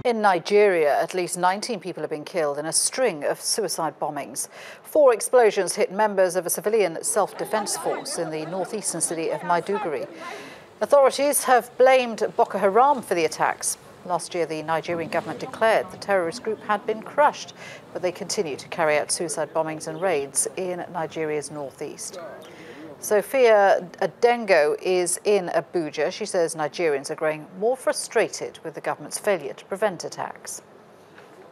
In Nigeria, at least 19 people have been killed in a string of suicide bombings. 4 explosions hit members of a civilian self-defense force in the northeastern city of Maiduguri. Authorities have blamed Boko Haram for the attacks. Last year, the Nigerian government declared the terrorist group had been crushed, but they continue to carry out suicide bombings and raids in Nigeria's northeast. Sophia Adengo is in Abuja. She says Nigerians are growing more frustrated with the government's failure to prevent attacks.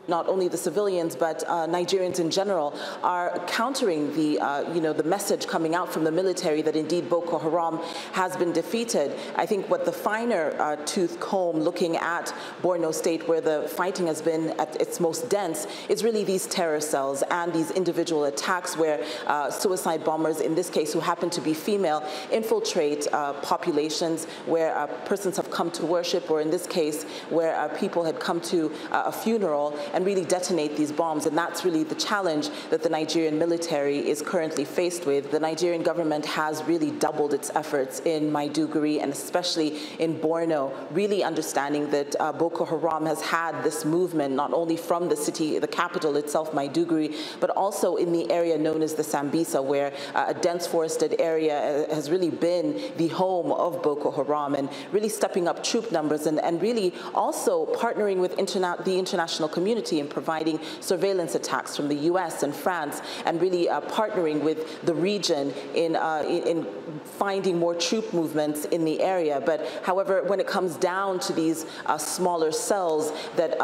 Not only the civilians, but Nigerians in general are countering the message coming out from the military that indeed Boko Haram has been defeated. I think what the finer tooth comb looking at Borno State, where the fighting has been at its most dense, is really these terror cells and these individual attacks where suicide bombers, in this case who happen to be female, infiltrate populations where persons have come to worship, or in this case where people had come to a funeral, and really detonate these bombs. And that's really the challenge that the Nigerian military is currently faced with. The Nigerian government has really doubled its efforts in Maiduguri and especially in Borno, really understanding that Boko Haram has had this movement not only from the city, the capital itself, Maiduguri, but also in the area known as the Sambisa, where a dense forested area has really been the home of Boko Haram, and really stepping up troop numbers and really also partnering with the international community in providing surveillance attacks from the US and France, and really partnering with the region in finding more troop movements in the area. But however, when it comes down to these smaller cells that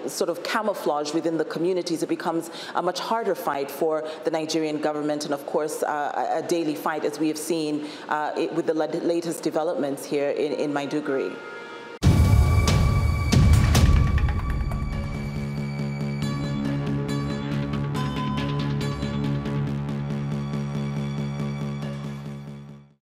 sort of camouflage within the communities, it becomes a much harder fight for the Nigerian government, and of course a daily fight, as we have seen with the latest developments here in Maiduguri.